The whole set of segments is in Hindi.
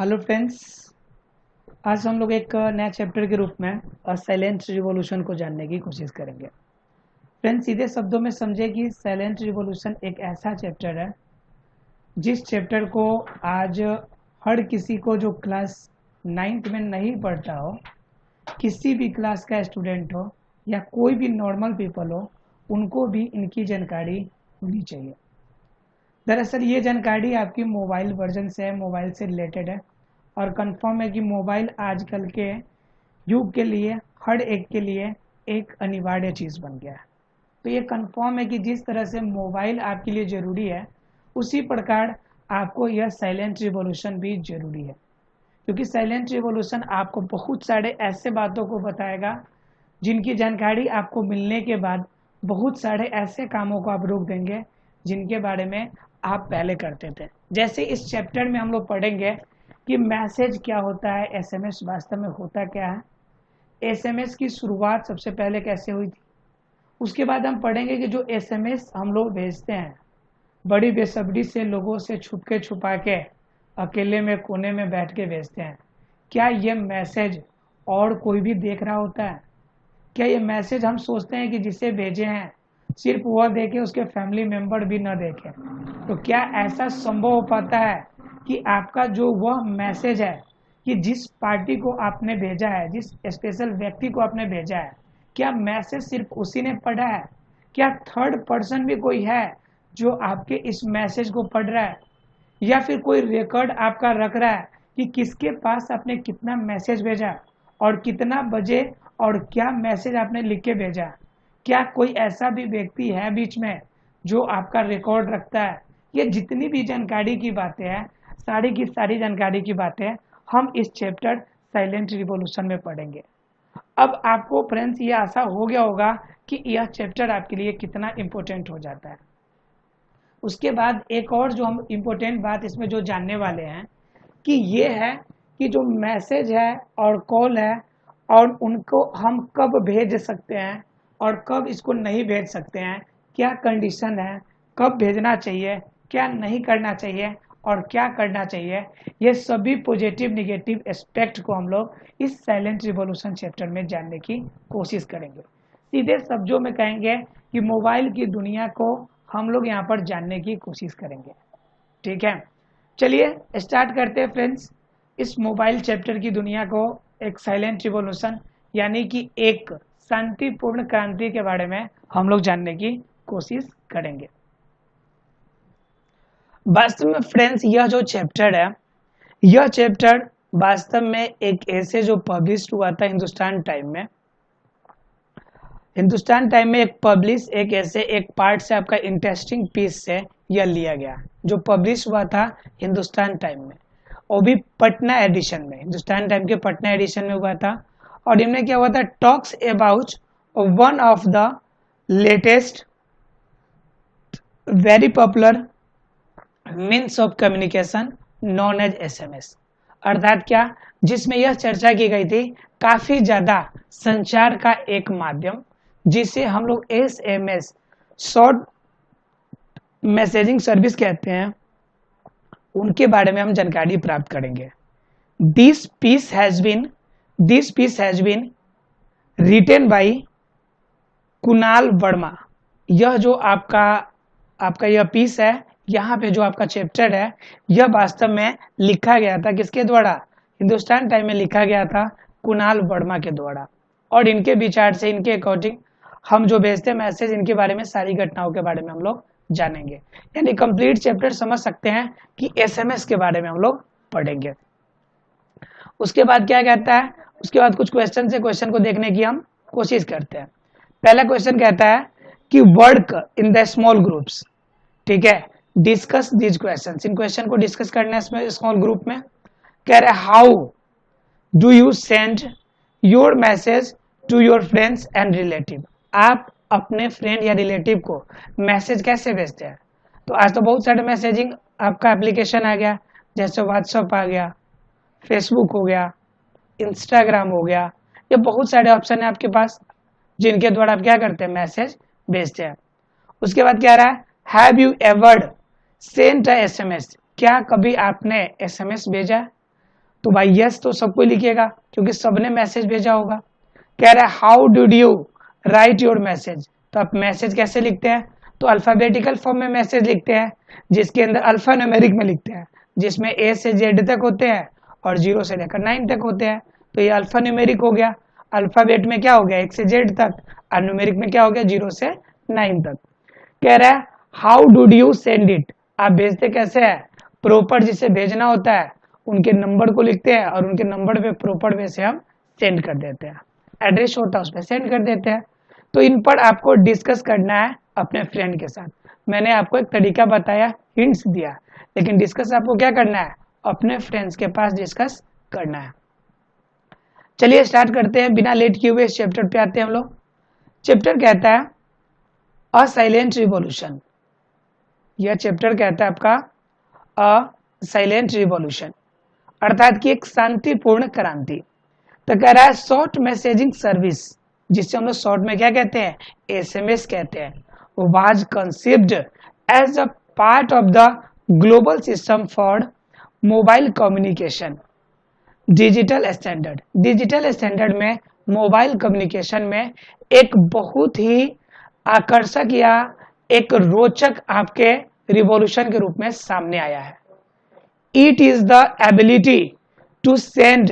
Hello friends. आज हम लोग एक नया चैप्टर के रूप में साइलेंट रिवॉल्यूशन को जानने की कोशिश करेंगे। फ्रेंड्स, सीधे शब्दों में समझे कि साइलेंट रिवॉल्यूशन एक ऐसा चैप्टर है जिस चैप्टर को आज हर किसी को जो क्लास 9th में नहीं पढ़ता हो, किसी भी क्लास का स्टूडेंट हो या कोई भी नॉर्मल पीपल हो, उनको भी इनकी जानकारी होनी चाहिए। दरअसल ये जानकारी आपकी मोबाइल वर्जन से है, मोबाइल से रिलेटेड है और कंफर्म है कि मोबाइल आजकल के युग के लिए हर एक के लिए एक अनिवार्य चीज़ बन गया है। तो ये कंफर्म है कि जिस तरह से मोबाइल आपके लिए ज़रूरी है, उसी प्रकार आपको यह साइलेंट रिवॉल्यूशन भी ज़रूरी है, क्योंकि साइलेंट रिवॉल्यूशन आपको बहुत सारे ऐसे बातों को बताएगा जिनकी जानकारी आपको मिलने के बाद बहुत सारे ऐसे कामों को आप रोक देंगे जिनके बारे में आप पहले करते थे। जैसे इस चैप्टर में हम लोग पढ़ेंगे कि मैसेज क्या होता है, एसएमएस वास्तव में होता क्या है, एसएमएस की शुरुआत सबसे पहले कैसे हुई थी। उसके बाद हम पढ़ेंगे कि जो एसएमएस हम लोग भेजते हैं बड़ी बेसब्री से लोगों से छुपके छुपा के अकेले में कोने में बैठ के भेजते हैं, क्या ये मैसेज और कोई भी देख रहा होता है? क्या ये मैसेज हम सोचते हैं कि जिसे भेजे हैं सिर्फ वह देखे, उसके फैमिली मेंबर भी ना देखे? तो क्या ऐसा संभव हो पाता है कि आपका जो वह मैसेज है कि जिस पार्टी को आपने भेजा है, जिस स्पेशल व्यक्ति को आपने भेजा है, क्या मैसेज सिर्फ उसी ने पढ़ा है? क्या थर्ड पर्सन भी कोई है जो आपके इस मैसेज को पढ़ रहा है, या फिर कोई रिकॉर्ड आपका रख रहा है कि किसके पास आपने कितना मैसेज भेजा और कितना बजे और क्या मैसेज आपने लिख के भेजा? क्या कोई ऐसा भी व्यक्ति है बीच में जो आपका रिकॉर्ड रखता है? ये जितनी भी जानकारी की बातें हैं, सारी की सारी जानकारी की बातें हम इस चैप्टर साइलेंट रिवॉल्यूशन में पढ़ेंगे। अब आपको फ्रेंड्स ये आशा हो गया होगा कि यह चैप्टर आपके लिए कितना इम्पोर्टेंट हो जाता है। उसके बाद एक और जो हम इम्पोर्टेंट बात इसमें जो जानने वाले हैं कि ये है कि जो मैसेज है और कॉल है और उनको हम कब भेज सकते हैं और कब इसको नहीं भेज सकते हैं, क्या कंडीशन है, कब भेजना चाहिए, क्या नहीं करना चाहिए और क्या करना चाहिए, ये सभी पॉजिटिव निगेटिव एस्पेक्ट को हम लोग इस साइलेंट रिवॉल्यूशन चैप्टर में जानने की कोशिश करेंगे। सीधे शब्दों में कहेंगे कि मोबाइल की दुनिया को हम लोग यहाँ पर जानने की कोशिश करेंगे। ठीक है, चलिए स्टार्ट करते हैं फ्रेंड्स। इस मोबाइल चैप्टर की दुनिया को एक साइलेंट रिवॉल्यूशन यानी कि एक शांतिपूर्ण क्रांति के बारे में हम लोग जानने की कोशिश करेंगे। वास्तव में फ्रेंड्स यह जो चैप्टर है, यह चैप्टर वास्तव में एक ऐसे जो पब्लिश हुआ था हिंदुस्तान टाइम में। हिंदुस्तान टाइम में एक ऐसे एक पार्ट से आपका इंटरेस्टिंग पीस से यह लिया गया जो पब्लिश हुआ था हिंदुस्तान टाइम में, वो भी पटना एडिशन में, हिंदुस्तान टाइम के पटना एडिशन में हुआ था। और इनमें क्या हुआ था, talks about one of the latest very popular means of communication known as SMS. अर्थात क्या, जिसमें यह चर्चा की गई थी काफी ज्यादा संचार का एक माध्यम जिसे हम लोग एसएमएस शॉर्ट मैसेजिंग सर्विस कहते हैं, उनके बारे में हम जानकारी प्राप्त करेंगे। This piece has been written by Kunal Verma. यह जो आपका यह पीस है, यहाँ पे जो आपका चैप्टर है, यह वास्तव में लिखा गया था किसके द्वारा? हिंदुस्तान टाइम में लिखा गया था कुणाल वर्मा के द्वारा। और इनके विचार से, इनके अकॉर्डिंग हम जो भेजते हैं मैसेज, इनके बारे में सारी घटनाओं के बारे में हम लोग जानेंगे। यानी कंप्लीट चैप्टर समझ सकते हैं कि एसएमएस के बारे में हम लोग पढ़ेंगे। उसके बाद क्या कहता है, उसके बाद कुछ क्वेश्चन से क्वेश्चन को देखने की हम कोशिश करते हैं। पहला क्वेश्चन कहता है कि work in the small groups. ठीक है, डिस्कस दीज क्वेश्चन, इन क्वेश्चन को डिस्कस करना है स्मॉल ग्रुप में। कह रहे how do you send your message to your friends and relative. आप अपने फ्रेंड या रिलेटिव को मैसेज कैसे भेजते हैं? तो आज तो बहुत सारे मैसेजिंग आपका एप्लीकेशन आ गया, जैसे व्हाट्सएप आ गया, फेसबुक हो गया, इंस्टाग्राम हो गया, ये बहुत सारे ऑप्शन है आपके पास जिनके द्वारा आप क्या करते हैं, मैसेज भेजते हैं। उसके बाद क्या रहा है, have you ever sent a SMS. क्या कभी आपने एसएमएस भेजा? तो भाई यस तो सबको लिखिएगा क्योंकि सबने मैसेज भेजा होगा। कह रहा है how did you right your message, तो आप मैसेज कैसे लिखते हैं, तो अल्फाबेटिकल फॉर्म में मैसेज लिखते हैं जिसके अंदर अल्फा न्यूमेरिक में लिखते हैं, जिसमें ए से जेड तक होते हैं और 0 से लेकर 9 तक होते हैं। तो ये अल्फा न्यूमेरिक हो गया, अल्फाबेट में क्या हो गया 1 से जेड तक, और न्यूमेरिक में क्या हो गया 0 से 9 तक। कह रहा है how dude you send it, आप भेजते कैसे हैं, प्रॉपर जिसे भेजना होता है उनके नंबर को लिखते हैं और उनके नंबर पे प्रॉपर वे से हम सेंड कर देते हैं, एड्रेस होता है उस पर सेंड कर देते हैं। तो इन पर आपको डिस्कस करना है अपने फ्रेंड के साथ। मैंने आपको एक तरीका बताया, हिंट्स दिया, लेकिन डिस्कस आपको क्या करना है, अपने फ्रेंड्स के पास डिस्कस करना है। चलिए स्टार्ट करते हैं, बिना लेट किए हुए इस चैप्टर पे आते हैं हम लोग। चैप्टर कहता है अ साइलेंट रिवॉल्यूशन। यह चैप्टर कहता है आपका अ साइलेंट रिवॉल्यूशन, अर्थात कि एक शांतिपूर्ण क्रांति। तो कह रहा है शॉर्ट मैसेजिंग सर्विस, जिससे हम लोग शॉर्ट में क्या कहते हैं, एसएमएस कहते हैं, was conceived as a part of the global system for mobile communication digital standard. Digital standard में मोबाइल कम्युनिकेशन में एक बहुत ही आकर्षक या एक रोचक आपके रिवॉल्यूशन के रूप में सामने आया है। It is the ability to send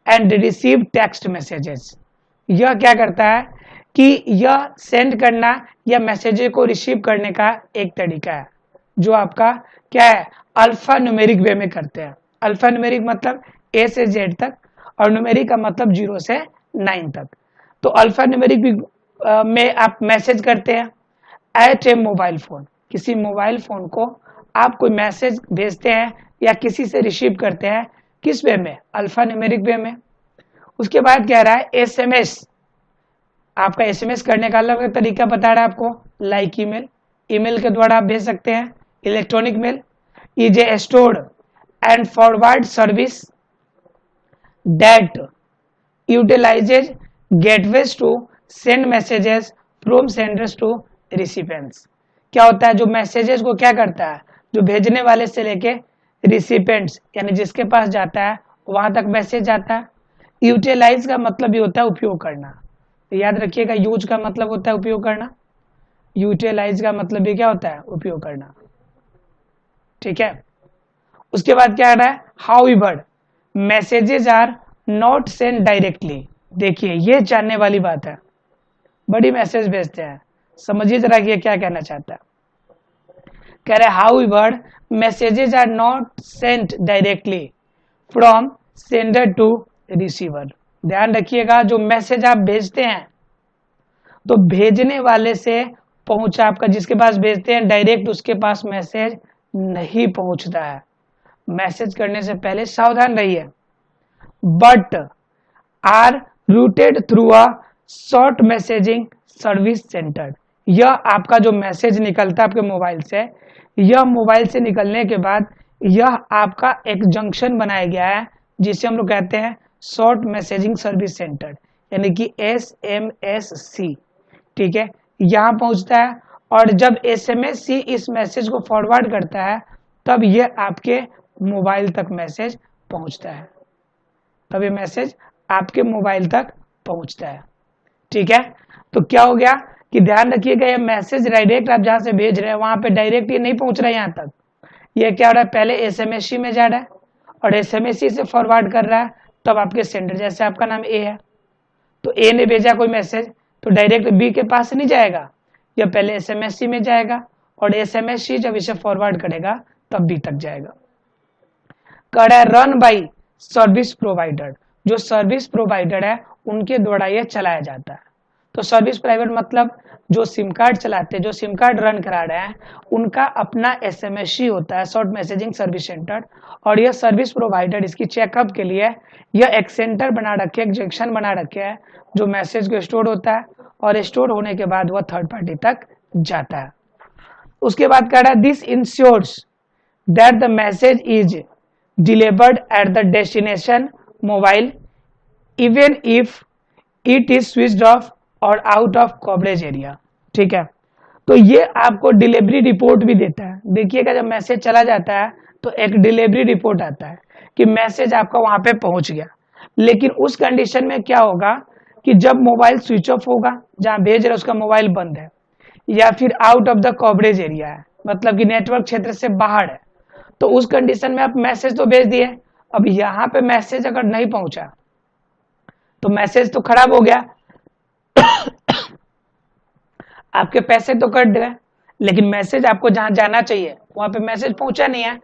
and receive text messages. यह क्या करता है कि यह सेंड करना या मैसेजेस को रिसीव करने का एक तरीका है जो आपका क्या है, अल्फा न्यूमेरिक वे में करते हैं। अल्फा न्यूमेरिक मतलब ए से जेड तक और न्यूमेरिक का मतलब 0 से 9 तक। तो अल्फा न्यूमेरिक में आप मैसेज करते हैं एट ए मोबाइल फोन, किसी मोबाइल फोन को आप कोई मैसेज भेजते हैं या किसी से रिसीव करते हैं, किस वे में, अल्फा न्यूमेरिक वे में। उसके बाद कह रहा है एसएमएस, आपका एसएमएस करने का अलग तरीका बता रहा है आपको, लाइक ईमेल, ईमेल के द्वारा आप भेज सकते हैं, electronic mail is a stored and forward service that utilises gateways to send messages from senders to recipients. क्या होता है, जो मैसेजेस को क्या करता है, जो भेजने वाले से लेके रिसिपेंट्स यानी जिसके पास जाता है वहां तक मैसेज जाता है। यूटिलाइज का मतलब ये होता है उपयोग करना, तो याद रखिएगा यूज का मतलब होता है उपयोग करना, यूटिलाइज का मतलब ये क्या होता है, उपयोग करना, ठीक है। उसके बाद क्या आ रहा है, however messages are not send directly. देखिए ये जानने वाली बात है, बड़ी मैसेज भेजते हैं, समझिए जरा कि ये क्या कहना चाहता है। कह रहे however messages are not sent directly from sender to receiver. ध्यान रखिएगा जो मैसेज आप भेजते हैं तो भेजने वाले से पहुंचा आपका, जिसके पास भेजते हैं डायरेक्ट उसके पास मैसेज नहीं पहुंचता है। मैसेज करने से पहले सावधान रहिए। But are routed through a short messaging service centre. यह आपका जो मैसेज निकलता है आपके मोबाइल से, यह मोबाइल से निकलने के बाद यह आपका एक जंक्शन बनाया गया है जिसे हम लोग कहते हैं शॉर्ट मैसेजिंग सर्विस सेंटर, यानी कि SMSC, ठीक है। यहाँ पहुंचता है और जब SMSC इस मैसेज को फॉरवर्ड करता है तब यह आपके मोबाइल तक मैसेज पहुंचता है, तब ये मैसेज आपके मोबाइल तक पहुंचता है, ठीक है। तो क्या हो गया कि ध्यान रखिएगा ये मैसेज डायरेक्ट आप जहां से भेज रहे हैं वहां पे डायरेक्ट ये नहीं पहुंच रहा है यहाँ तक, ये क्या हो रहा है, पहले SMSC में जा रहा है और SMSC से फॉरवर्ड कर रहा है, तब आपके सेंडर, जैसे आपका नाम A है तो A ने भेजा कोई मैसेज तो डायरेक्ट B के पास नहीं जाएगा, यह पहले SMSC में जाएगा और SMSC जब इसे फॉरवर्ड करेगा तब B तक जाएगा। कह रहा है रन बाई सर्विस प्रोवाइडर, जो सर्विस प्रोवाइडर है उनके द्वारा यह चलाया जाता है। तो सर्विस प्रोवाइडर मतलब जो सिम कार्ड चलाते हैं, जो सिम कार्ड रन करा रहे हैं, उनका अपना SMSC होता है, शॉर्ट मैसेजिंग सर्विस सेंटर, और यह सर्विस प्रोवाइडर इसकी चेकअप के लिए यह एक सेंटर बना रखे, एक जंक्शन बना रखे है जो मैसेज को स्टोर होता है और स्टोर होने के बाद वह थर्ड पार्टी तक जाता है। उसके बाद कह रहा है this ensures that the message is delivered at the destination mobile even if it is switched off और आउट ऑफ कवरेज एरिया, ठीक है। तो ये आपको डिलीवरी रिपोर्ट भी देता है। देखिएगा जब मैसेज चला जाता है तो एक डिलीवरी रिपोर्ट आता है कि मैसेज आपका वहां पे पहुंच गया। लेकिन उस कंडीशन में क्या होगा कि जब मोबाइल स्विच ऑफ होगा, जहां भेज रहे उसका मोबाइल बंद है, या फिर out of the coverage area है, मतलब कि नेटवर्क क्षेत्र से बाहर है, तो उस कंडीशन में आप मैसेज तो भेज दिए, अब यहाँ पे मैसेज अगर नहीं पहुंचा तो मैसेज तो खराब हो गया, आपके पैसे तो कट गए, लेकिन मैसेज आपको जहां जाना चाहिए वहां पे मैसेज पहुंचा नहीं है।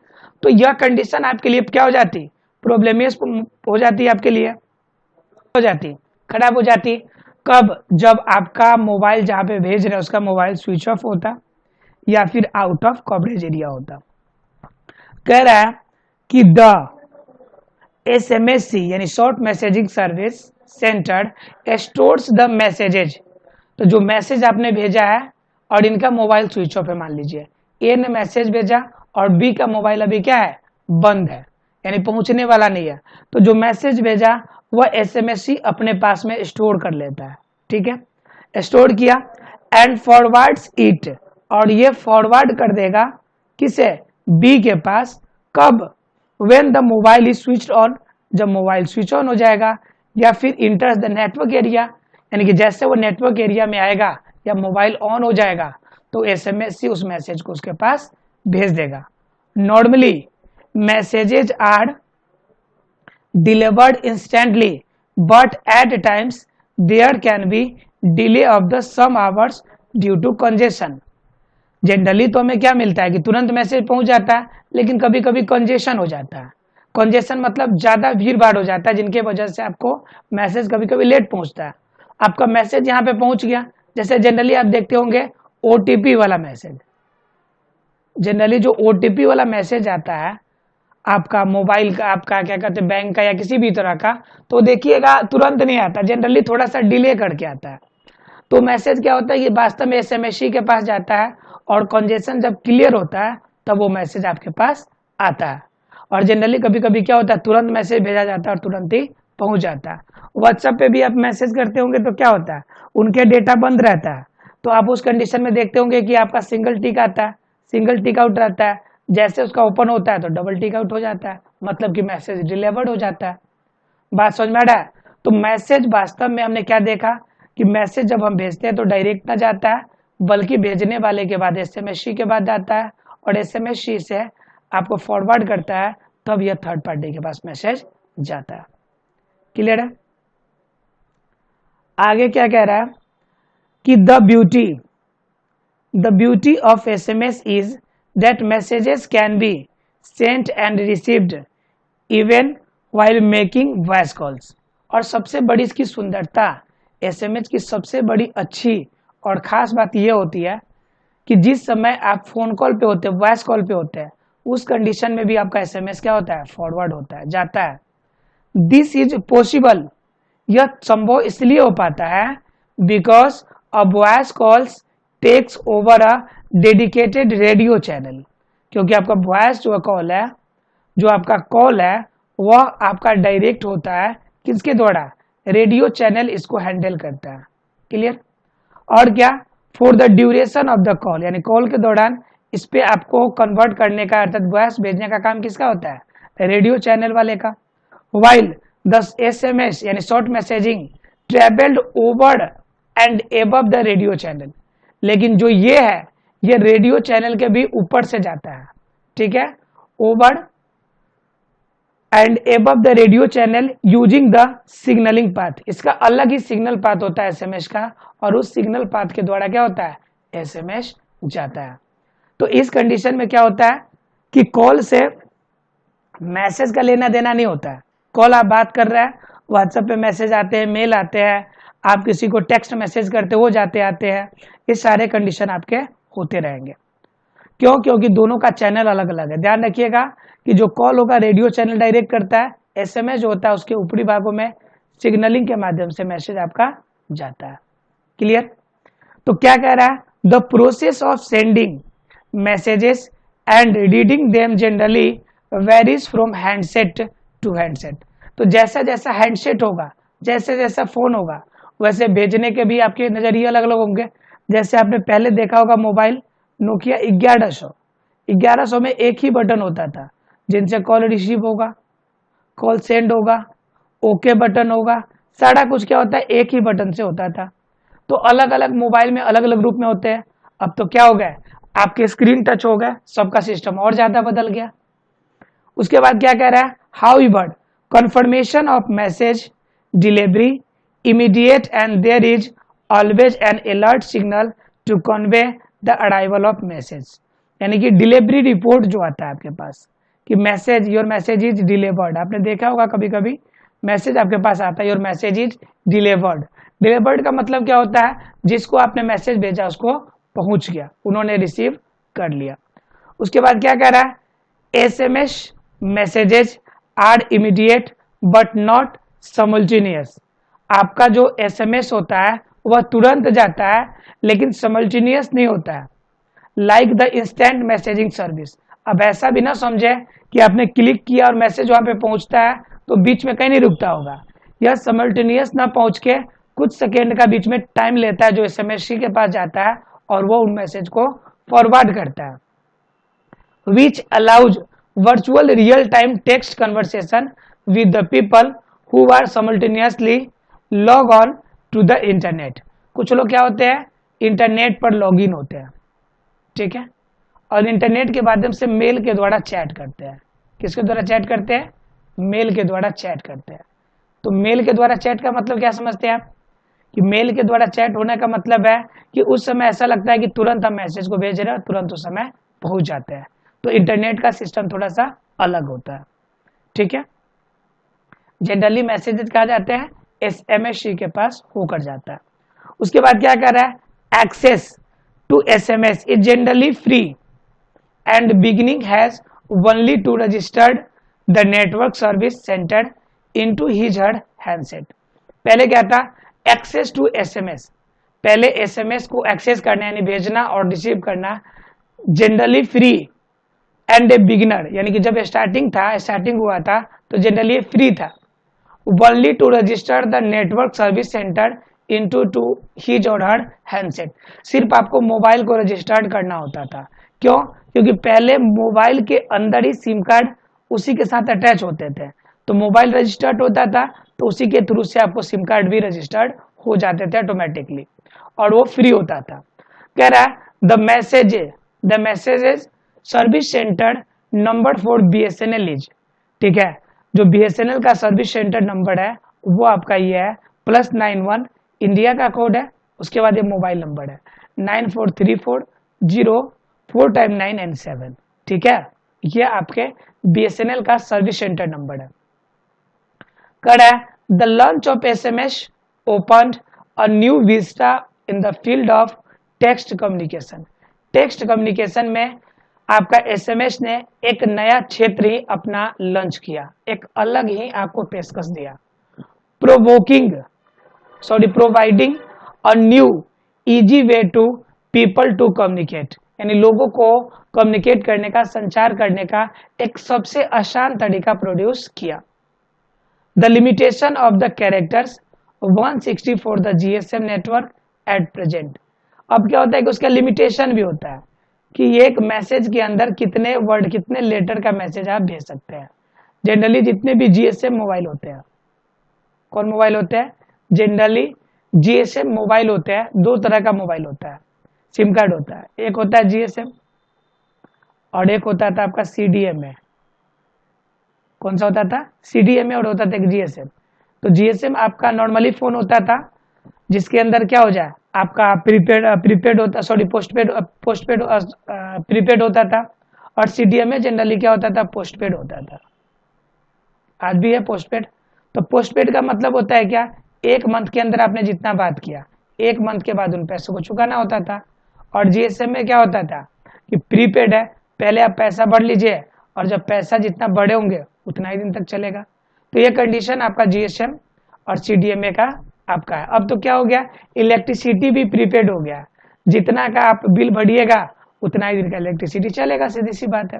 तो यह कंडीशन आपके लिए क्या हो जाती, प्रॉब्लमियस हो जाती है, आपके लिए हो जाती, खराब हो जाती। कब, जब आपका मोबाइल जहां पे भेज रहे हैं उसका मोबाइल स्विच ऑफ होता या फिर आउट ऑफ कवरेज एरिया होता। कह रहा है कि द SMSC यानी short messaging service centre stores the messages, तो जो मैसेज आपने भेजा है और इनका मोबाइल स्विच ऑफ है, मान लीजिए ए ने मैसेज भेजा और बी का मोबाइल अभी क्या है, बंद है, यानी पहुंचने वाला नहीं है, तो जो मैसेज भेजा वह SMSC अपने पास में स्टोर कर लेता है। ठीक है, स्टोर किया एंड फॉरवर्ड्स इट, और ये फॉरवर्ड कर देगा किसे, बी के पास। कब, when the mobile is switched on, जब मोबाइल स्विच ऑन हो जाएगा, या फिर इंटर्स द नेटवर्क एरिया, यानी कि जैसे वो नेटवर्क एरिया में आएगा या मोबाइल ऑन हो जाएगा तो SMSC उस मैसेज को उसके पास भेज देगा। Normally messages are delivered instantly but at times there can be delay of the some hours due to congestion. Generally तो हमें क्या मिलता है कि तुरंत मैसेज पहुंच जाता है, लेकिन कभी कभी कंजेशन हो जाता है। कंजेशन मतलब ज्यादा भीड़ भाड़ हो जाता है, जिनके वजह से आपको मैसेज कभी कभी लेट पहुंचता है। आपका मैसेज यहाँ पे पहुंच गया, जैसे जनरली आप देखते होंगे OTP वाला मैसेज, जनरली जो OTP वाला मैसेज आता है आपका मोबाइल का, आपका क्या कहते हैं बैंक का या किसी भी तरह का, तो देखिएगा तुरंत नहीं आता, जनरली थोड़ा सा डिले करके आता है। तो मैसेज क्या होता है, ये वास्तव में SMSC के पास जाता है और कंजेशन जब क्लियर होता है तब वो मैसेज आपके पास आता है। और जनरली कभी कभी क्या होता है, तुरंत मैसेज भेजा जाता है और तुरंत ही पहुंच जाता है। व्हाट्सएप पे भी आप मैसेज करते होंगे तो क्या होता है, उनके डेटा बंद रहता है, तो आप उस कंडीशन में देखते होंगे कि आपका सिंगल टिक आता है, सिंगल टिक आउट रहता है, जैसे उसका ओपन होता है तो डबल टिक आउट हो जाता है, मतलब कि मैसेज डिलीवर्ड हो जाता है। बात समझ में आ रहा है। तो मैसेज वास्तव में हमने क्या देखा कि मैसेज जब हम भेजते हैं तो डायरेक्ट ना जाता है, बल्कि भेजने वाले के बाद SMSC के बाद आता है, और SMSC से आपको फॉरवर्ड करता है, तब यह थर्ड पार्टी के पास मैसेज जाता है। क्लियर है। आगे क्या कह रहा है कि the beauty of SMS is that messages can be sent and received even while making voice calls. और सबसे बड़ी इसकी सुंदरता, SMS की सबसे बड़ी अच्छी और खास बात यह होती है कि जिस समय आप फोन कॉल पे होते हैं, वॉइस कॉल पे होते हैं, उस कंडीशन में भी आपका SMS क्या होता है, फॉरवर्ड होता है, जाता है। दिस इज पॉसिबल, यह संभव इसलिए हो पाता है because a voice calls takes over a dedicated radio channel, क्योंकि आपका वॉइस जो कॉल है, जो आपका कॉल है वह आपका डायरेक्ट होता है किसके द्वारा, रेडियो चैनल इसको हैंडल करता है। क्लियर। और क्या, for the duration of the call, यानी कॉल के दौरान इस पे आपको कन्वर्ट करने का अर्थात वॉइस भेजने का काम किसका होता है, रेडियो चैनल वाले का। वाइल द SMS यानी short messaging travelled over and above the radio channel, लेकिन जो ये है ये रेडियो चैनल के भी ऊपर से जाता है। ठीक है, over and above the radio channel using the signalling path, इसका अलग ही सिग्नल पाथ होता है SMS का, और उस सिग्नल पाथ के द्वारा क्या होता है, SMS जाता है। तो इस कंडीशन में क्या होता है कि कॉल से मैसेज का लेना देना नहीं होता है। कॉल आप बात कर रहे हैं, व्हाट्सएप पे मैसेज आते हैं, मेल आते हैं, आप किसी को टेक्स्ट मैसेज करते हो जाते आते हैं, ये सारे कंडीशन आपके होते रहेंगे। क्यों, क्योंकि दोनों का चैनल अलग अलग है। ध्यान रखिएगा कि जो कॉल होगा रेडियो चैनल डायरेक्ट करता है, SMS जो होता है उसके ऊपरी भागों में सिग्नलिंग के माध्यम से मैसेज आपका जाता है। क्लियर। तो क्या कह रहा है, the process of sending messages and reading them generally varies from handset to handset. तो जैसा जैसा हैंडसेट होगा, जैसे जैसा फोन होगा, वैसे भेजने के भी आपके नजरिए अलग अलग होंगे। जैसे आपने पहले देखा होगा मोबाइल नोकिया 1100 में एक ही बटन होता था, जिनसे कॉल रिसीव होगा, कॉल सेंड होगा, ओके बटन होगा, सारा कुछ क्या होता है एक ही बटन से होता था। तो अलग अलग मोबाइल में अलग अलग रूप में होते हैं। अब तो क्या हो गया, आपके स्क्रीन टच हो गया, सबका सिस्टम और ज्यादा बदल गया। उसके बाद क्या कह रहा है, however confirmation of message delivery immediate and there is always an alert signal to convey the arrival of message। यानी कि डिलीवरी रिपोर्ट जो आता है आपके पास कि message, your message is delivered. आपने देखा होगा कभी कभी मैसेज आपके पास आता है, your message is delivered. Delivered का मतलब क्या होता है, जिसको आपने मैसेज भेजा उसको पहुंच गया, उन्होंने रिसीव कर लिया। उसके बाद क्या कह रहा है, SMS messages are immediate but not simultaneous. आपका जो SMS होता है वह तुरंत जाता है लेकिन समल्टेनियस नहीं होता है, like the instant messaging service. अब ऐसा भी ना समझे कि आपने क्लिक किया और मैसेज वहां पे पहुंचता है तो बीच में कहीं नहीं रुकता होगा। यह समल्टेनियस ना पहुंच के कुछ सेकेंड का बीच में टाइम लेता है जो SMS के पास जाता है और वो उन मैसेज को फॉरवर्ड करता है। which allows virtual real-time text conversation with the people who are simultaneously log on to the internet। कुछ लोग क्या होते हैं, इंटरनेट पर लॉगिन होते हैं, ठीक है, और इंटरनेट के माध्यम से मेल के द्वारा चैट करते हैं। किसके द्वारा चैट करते हैं, मेल के द्वारा चैट करते हैं। तो मेल के द्वारा चैट का मतलब क्या समझते हैं आप, कि मेल के द्वारा चैट होने का मतलब है कि उस समय ऐसा लगता है कि तुरंत हम मैसेज को भेज रहे हैं, तुरंत उस समय पहुंच जाते हैं। तो इंटरनेट का सिस्टम थोड़ा सा अलग होता है, ठीक है। जनरली मैसेजेस कहा जाते हैं SMS के पास होकर जाता है। उसके बाद क्या कर रहा है, access to SMS is generally free and beginning has only to registered the network service centre into his her handset. पहले क्या था, एक्सेस टू SMS, पहले SMS को एक्सेस करना यानी भेजना और रिसीव करना generally free and a beginner, यानी कि जब स्टार्टिंग हुआ था तो जनरली फ्री था। Only to register the network service centre into to his or her handset. सिर्फ आपको मोबाइल को रजिस्टर्ड करना होता था। क्यों, क्योंकि पहले मोबाइल के अंदर ही सिम कार्ड उसी के साथ अटैच होते थे, तो मोबाइल रजिस्टर्ड होता था तो उसी के थ्रू से आपको सिम कार्ड भी रजिस्टर्ड हो जाते थे ऑटोमेटिकली, और वो फ्री होता था। कह रहा है the messages service centre number for BSNL is, ठीक है, जो BSNL का सर्विस सेंटर नंबर है वो आपका ये है +91, इंडिया का कोड है, उसके बाद ये मोबाइल नंबर है 94340459N7, ठीक है, ये आपके BSNL का सर्विस सेंटर नंबर है। कर है the launch of SMS opened a new Vista in the field of text communication. Text communication में आपका SMS ने एक नया क्षेत्र ही अपना लॉन्च किया, एक अलग ही आपको पेशकश दिया। Providing a new easy way to people to communicate, यानी लोगों को कम्युनिकेट करने का, संचार करने का एक सबसे आसान तरीका प्रोड्यूस किया। The limitation of the characters 160 for the GSM network at present. अब क्या होता है कि उसका लिमिटेशन भी होता है कि एक मैसेज के अंदर कितने वर्ड, कितने लेटर का मैसेज आप भेज सकते हैं। जनरली जितने भी GSM मोबाइल होते हैं, कौन मोबाइल होते हैं, जनरली GSM मोबाइल होते हैं, दो तरह का मोबाइल होता है, सिम कार्ड होता है, एक होता है GSM और एक होता था आपका CDMA। कौन सा होता था, CDMA, और होता था एक GSM। तो GSM आपका नॉर्मली फोन होता था जिसके अंदर क्या हो जाए, आपका प्रीपेड होता, सॉरी प्रीपेड होता था, और CDMA जनरली क्या होता था, पोस्टपेड होता था। आज भी है पोस्टपेड। तो पोस्टपेड का मतलब होता है क्या, एक मंथ के अंदर आपने जितना बात किया, एक मंथ के बाद उन पैसों को चुकाना होता था। और GSM में क्या होता था कि प्रीपेड है, पहले आप पैसा भर लीजिए और जब पैसा जितना बड़े होंगे उतना ही दिन तक चलेगा। तो ये कंडीशन आपका GSM और CDMA का आपका है। अब तो क्या हो गया, इलेक्ट्रिसिटी भी प्रीपेड हो गया, जितना का आप बिल भरिएगा उतना ही दिन का इलेक्ट्रिसिटी चलेगा, सीधी सी बात है।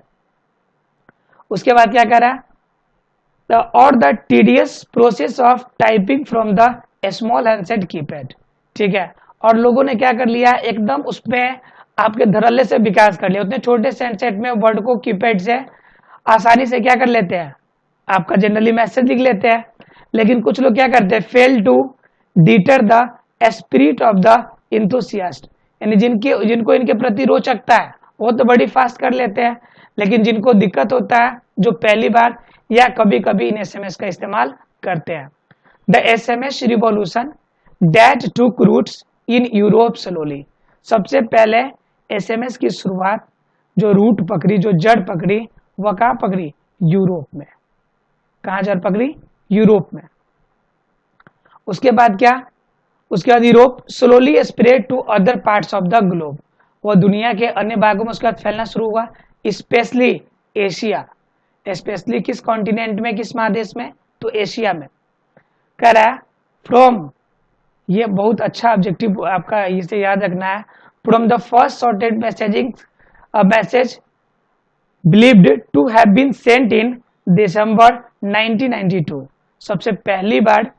उसके बाद क्या करा, और the tedious process of typing from the small handset keypad, ठीक है। और लोगों ने क्या कर लिया, एकदम उसमें आपके धड़ल्ले से विकास कर लिया, उतने छोटे से हैंडसेट में वर्ड को कीपैड से आसानी से क्या कर लेते हैं, आपका जनरली मैसेज लिख लेते हैं। लेकिन कुछ लोग क्या करते हैं, fail to deter the spirit of the enthusiast, यानी जिनको इनके प्रति रोचकता है वो तो बड़ी फास्ट कर लेते हैं, लेकिन जिनको दिक्कत होता है, जो पहली बार या कभी कभी इन एसएमएस का इस्तेमाल करते हैं। The SMS revolution that took roots in Europe slowly, सबसे पहले एसएमएस की शुरुआत जो रूट पकड़ी, जो जड़ पकड़ी, वह कहाँ पकड़ी, यूरोप में। कहाँ जड़ पकड़ी, यूरोप में। उसके बाद क्या, उसके बाद Europe slowly spread to other parts of the globe, वह दुनिया के अन्य भागों में उसके बाद फैलना शुरू हुआ, स्पेशली एशिया। स्पेशली किस कॉन्टिनेंट में, किस महादेश में, तो एशिया में। कह रहा है फ्रॉम, ये बहुत अच्छा ऑब्जेक्टिव आपका इसे याद रखना है, from the first sorted messaging message believed to have been sent in December 1992, सबसे पहली बार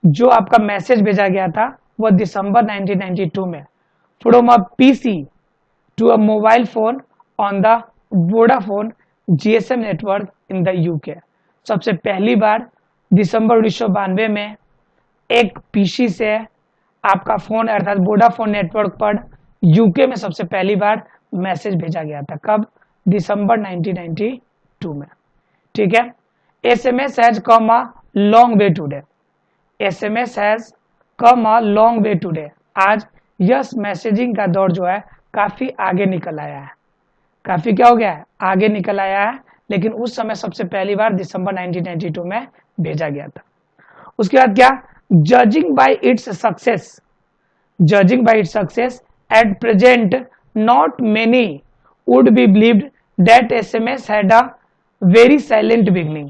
जो आपका मैसेज भेजा गया था वह दिसंबर 1992 में, from a PC to a mobile phone on the Vodafone GSM network in the UK, सबसे पहली बार दिसंबर 1992 में एक पीसी से आपका फोन अर्थात वोडाफोन नेटवर्क पर यूके में सबसे पहली बार मैसेज भेजा गया था। कब, दिसंबर 1992 में। ठीक है, SMS has come a long way today, SMS has come a long way today, आज यह मैसेजिंग का दौर जो है काफी आगे निकल आया है, काफी क्या हो गया है, आगे निकल आया है, लेकिन उस समय सबसे पहली बार दिसंबर 1992 में भेजा गया था। उसके बाद क्या, judging bye its success, judging bye its success at present not many would be believed that SMS had a very silent beginning,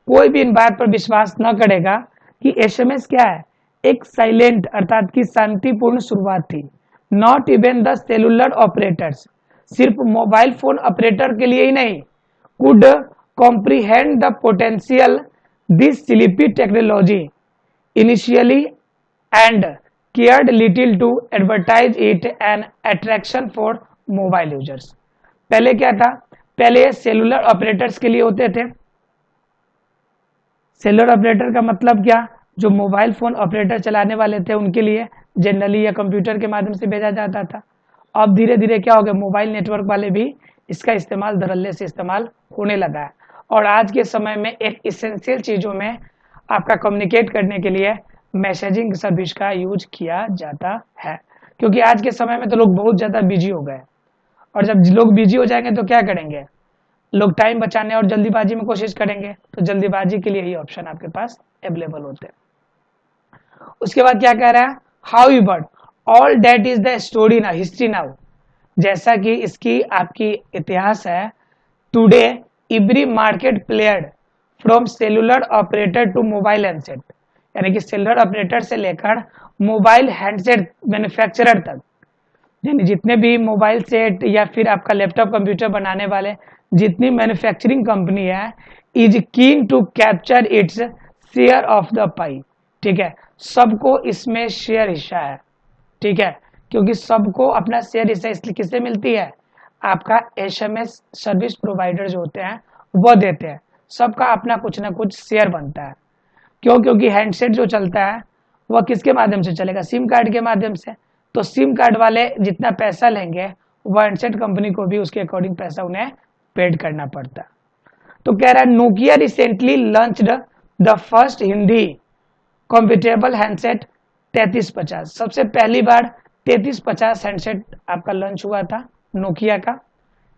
कोई भी इन बात पर विश्वास न करेगा कि एसएमएस क्या है, एक साइलेंट अर्थात की शांतिपूर्ण शुरुआत थी। Not even the cellular operators, सिर्फ मोबाइल फोन ऑपरेटर के लिए ही नहीं, could comprehend the potential this sleepy technology initially and cared little to advertise it an attraction for mobile users। पहले क्या था, पहले ये सेलुलर ऑपरेटर्स के लिए होते थे। सेलुलर ऑपरेटर का मतलब क्या, जो मोबाइल फोन ऑपरेटर चलाने वाले थे उनके लिए जनरली या कंप्यूटर के माध्यम से भेजा जाता था। अब धीरे धीरे क्या हो गया, मोबाइल नेटवर्क वाले भी इसका इस्तेमाल धड़ल्ले से इस्तेमाल होने लगा है, और आज के समय में एक इसेंशियल चीजों में आपका कम्युनिकेट करने के लिए मैसेजिंग सर्विस का यूज किया जाता है। क्योंकि आज के समय में तो लोग बहुत ज्यादा बिजी हो गए, और जब लोग बिजी हो जाएंगे तो क्या करेंगे, लोग टाइम बचाने और जल्दीबाजी में कोशिश करेंगे, तो जल्दीबाजी के लिए ही ऑप्शन आपके पास अवेलेबल होते हैं। उसके बाद क्या कह रहा है, however all that is the story ना हिस्ट्री नाउ, जैसा कि इसकी आपकी इतिहास है, today every market player from cellular operator to mobile handset, यानी कि सेलुलर ऑपरेटर से लेकर मोबाइल हैंडसेट मैन्युफैक्चरर तक, यानी जितने भी मोबाइल सेट या फिर आपका लैपटॉप कंप्यूटर बनाने वाले जितनी मैन्युफैक्चरिंग कंपनी है, is keen to capture its share of the pie. ठीक है, सबको इसमें शेयर हिस्सा है। ठीक है, क्योंकि सबको अपना शेयर हिस्सा इसलिए किससे मिलती है, आपका एसएमएस सर्विस प्रोवाइडर जो होते हैं वो देते हैं, सबका अपना कुछ ना कुछ शेयर बनता है। क्यों, क्योंकि हैंडसेट जो चलता है वह किसके माध्यम से चलेगा, सिम कार्ड के माध्यम से, तो सिम कार्ड वाले जितना पैसा लेंगे वह हैंडसेट कंपनी को भी उसके अकॉर्डिंग पैसा उन्हें पेड करना पड़ता है। तो कह रहा है Nokia recently launched the first Hindi compatible handset 3350, सबसे पहली बार 3350 हैंडसेट आपका लॉन्च हुआ था नोकिया का।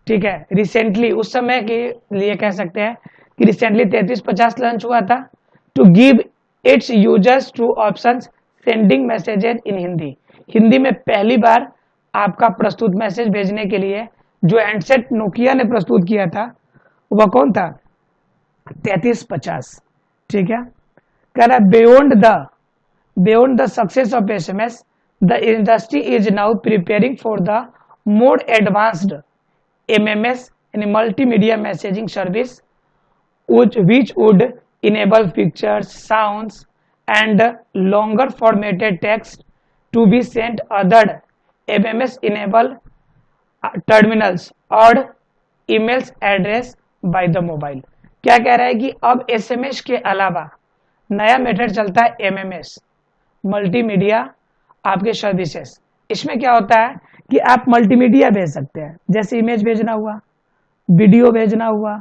ठीक है, रिसेंटली उस समय के लिए कह सकते हैं कि रिसेंटली 3350 लॉन्च हुआ था, to give its users two options sending messages in Hindi, Hindi में पहली बार आपका प्रस्तुत मैसेज भेजने के लिए जो हैंडसेट नोकिया ने प्रस्तुत किया था वह कौन था, 3350। ठीक है, कह रहा beyond the success of SMS the industry is now preparing for the more advanced MMS यानी multimedia messaging service which would enable pictures, sounds and longer formatted text to be sent other MMS enable terminals or emails address by the mobile. क्या कह रहा है कि अब एसएमएस के अलावा नया मेथड चलता है एमएमएस, मल्टीमीडिया आपके सर्विसेज। इसमें क्या होता है कि आप मल्टीमीडिया भेज सकते हैं, जैसे इमेज भेजना हुआ, वीडियो भेजना हुआ,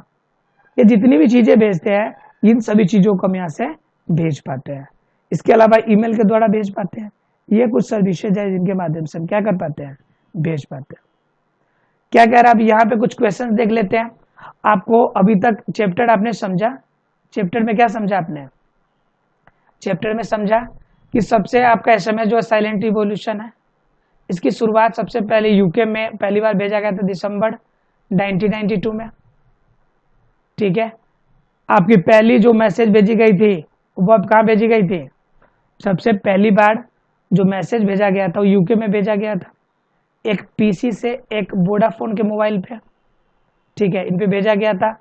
ये जितनी भी चीजें भेजते हैं इन सभी चीजों को हम यहाँ से भेज पाते हैं। इसके अलावा ईमेल के द्वारा भेज पाते हैं। ये कुछ सर्विसेज है जिनके माध्यम से हम क्या कर पाते हैं, भेज पाते हैं। क्या कह रहा है, अब यहाँ पे कुछ क्वेश्चन देख लेते हैं। आपको अभी तक चैप्टर आपने समझा, चैप्टर में क्या समझा आपने, चैप्टर में समझा कि सबसे आपका एसएमएस जो साइलेंट रिवॉल्यूशन है, इसकी शुरुआत सबसे पहले यूके में पहली बार भेजा गया था दिसंबर 1992 में। ठीक है, आपकी पहली जो मैसेज भेजी गई थी वो अब कहाँ भेजी गई थी, सबसे पहली बार जो मैसेज भेजा गया था वो यूके में भेजा गया था, एक पीसी से एक वोडाफोन के मोबाइल पे। ठीक है, इन पे भेजा गया था।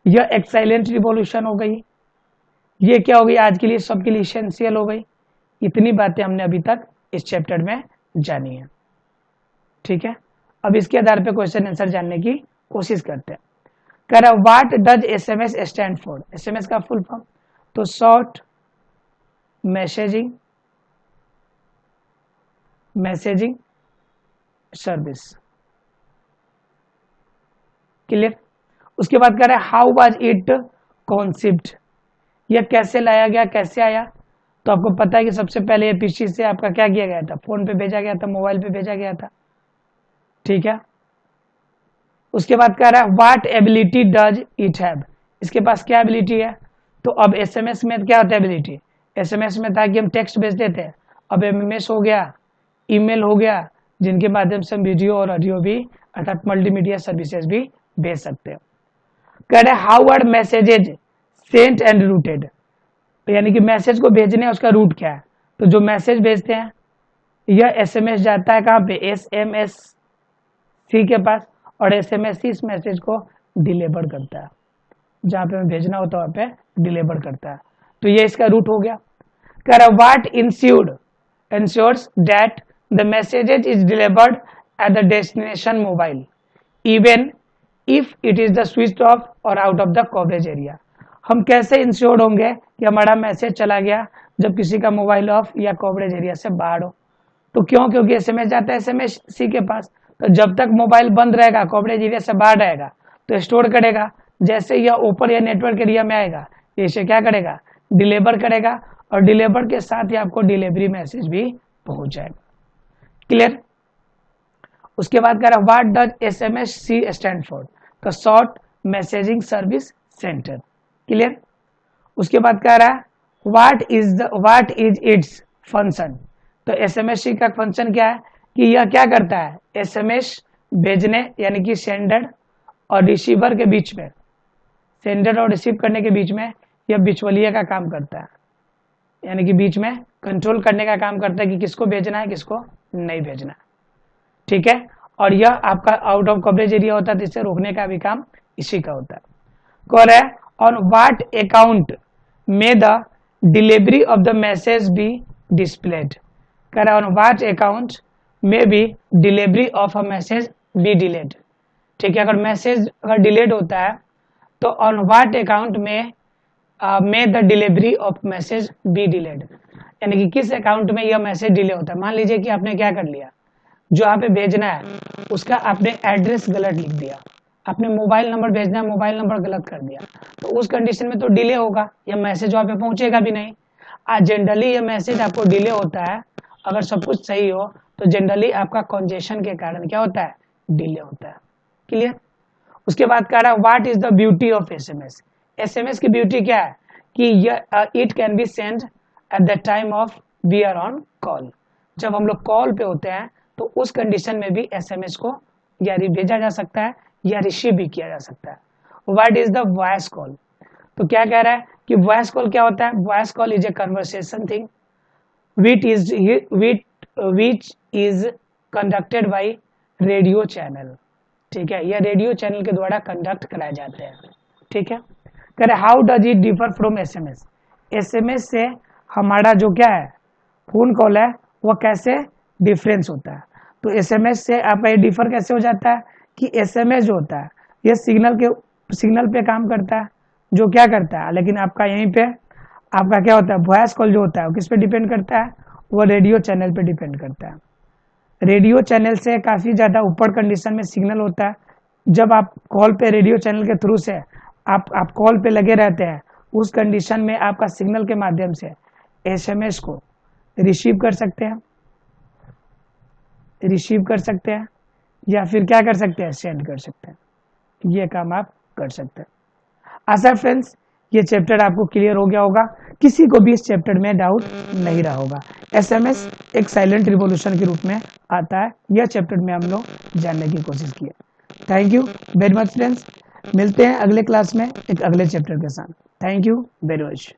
यह एक साइलेंट रिवॉल्यूशन हो गई। ये क्या हो गई, आज के लिए सबके लिए इसेंशियल हो गई। इतनी बातें हमने अभी तक इस चैप्टर में जानी है। ठीक है, अब इसके आधार पे क्वेश्चन आंसर जानने की कोशिश करते हैं। कह रहा what does SMS stand for, SMS का फुल फॉर्म, तो शॉर्ट मैसेजिंग सर्विस। क्लियर। उसके बाद कह रहा है हाउ वाज इट कॉन्सेप्ट, यह कैसे लाया गया, कैसे आया, तो आपको पता है कि सबसे पहले ये पीसी से आपका क्या किया गया था, फोन पे भेजा गया था, मोबाइल पे भेजा गया था। ठीक है, उसके बाद कह रहा है what ability does it have, इसके पास क्या एबिलिटी है, तो अब एसएमएस में क्या होता है एबिलिटी, एसएमएस में था कि हम टेक्स्ट भेजते थे, अब एमएमएस हो गया, ईमेल हो गया, जिनके माध्यम से हम वीडियो और ऑडियो भी अर्थात मल्टीमीडिया सर्विसेज भी भेज सकते हैं। कह रहे how are messages sent and routed, यानी कि मैसेज को भेजने उसका रूट क्या है, तो जो मैसेज भेजते हैं यह एसएमएस जाता है कहाँ पे, एसएमएस सी के पास, और एसएमएस इस मैसेज को डिलीवर करता है, जहां पे हमें भेजना होता है वहां पे डिलीवर करता है। तो ये इसका रूट हो गया। कह रहा what ensures that the messages is delivered at the destination mobile even if it is the switch off और out of the coverage area. हम कैसे इंश्योर्ड होंगे कि हमारा मैसेज चला गया जब किसी का मोबाइल ऑफ या कवरेज एरिया से बाहर हो, तो क्यों, क्योंकि एसएमएस जाता है एसएमएस सी के पास, तो जब तक मोबाइल बंद रहेगा, कवरेज एरिया से बाहर रहेगा, तो स्टोर करेगा, जैसे यह ओपन या नेटवर्क एरिया में आएगा इसे क्या करेगा, डिलीवर करेगा, और डिलीवर के साथ ही आपको डिलीवरी मैसेज भी पहुंच जाएगा। क्लियर। उसके बाद कह रहा what does SMS C stand for, तो short messaging service center. Clear. उसके बाद कह रहा है व्हाट इज इट्स फंक्शन, तो एसएमएस सी का फंक्शन क्या है कि यह क्या करता है, एसएमएस भेजने यानी कि सेंडर और रिसीवर के बीच में, सेंडर और रिसीव करने के बीच में यह बिचवलिया का काम करता है, यानी कि बीच में कंट्रोल करने का काम करता है कि किसको भेजना है किसको नहीं भेजना। ठीक है, और यह आपका आउट ऑफ कवरेज एरिया होता है, जिससे रोकने का भी काम इसी का होता है। कौन है, on what account may the delivery of the message be displayed, कह रहा है on what account may be delivery of a message be delayed. ठीक है, अगर मैसेज अगर डिलेड होता है तो on what account may the delivery of message be delayed, यानी कि किस अकाउंट में यह मैसेज डिले होता है। मान लीजिए कि आपने क्या कर लिया, जो यहाँ पे भेजना है उसका आपने एड्रेस गलत लिख दिया, आपने मोबाइल नंबर भेजना है मोबाइल नंबर गलत कर दिया, तो उस कंडीशन में तो डिले होगा, यह मैसेज वहाँ पे पहुंचेगा भी नहीं। जनरली यह मैसेज आपको डिले होता है, अगर सब कुछ सही हो तो जनरली आपका कंजेशन के कारण क्या होता है, डिले होता है। क्लियर। उसके बाद कह रहा है what is the beauty of SMS, SMS की ब्यूटी क्या है कि it can be send at the time of we are on call, जब हम लोग कॉल पे होते हैं तो उस कंडीशन में भी एसएमएस को या भेजा जा सकता है या रिसीव भी किया जा सकता है। What is the voice call, तो क्या कह रहा है कि वॉइस कॉल क्या होता है, voice call is a conversation thing which is conducted by radio channel. ठीक है, यह रेडियो चैनल के द्वारा कंडक्ट कराए जाते हैं। ठीक है, कह रहे how does it differ from SMS, SMS से हमारा जो क्या है फोन कॉल है वह कैसे डिफरेंस होता है, तो एसएमएस से आपका ये डिफर कैसे हो जाता है कि एसएमएस जो होता है यह सिग्नल के सिग्नल पे काम करता है, जो क्या करता है, लेकिन आपका यहीं पे आपका क्या होता है, वॉइस कॉल जो होता है वो किस पे डिपेंड करता है, वो रेडियो चैनल पे डिपेंड करता है। रेडियो चैनल से काफ़ी ज़्यादा ऊपर कंडीशन में सिग्नल होता है। जब आप कॉल पे रेडियो चैनल के थ्रू से आप कॉल पे लगे रहते हैं, उस कंडीशन में आपका सिग्नल के माध्यम से एसएमएस को रिसीव कर सकते हैं, या फिर क्या कर सकते हैं, सेंड कर सकते हैं। ये काम आप कर सकते हैं। आशा है फ्रेंड्स ये चैप्टर आपको क्लियर हो गया होगा, किसी को भी इस चैप्टर में डाउट नहीं रहा होगा। एसएमएस एक साइलेंट रिवॉल्यूशन के रूप में आता है, यह चैप्टर में हम लोग जानने की कोशिश की है। Thank you very much friends, मिलते हैं अगले क्लास में एक अगले चैप्टर के साथ। Thank you very much.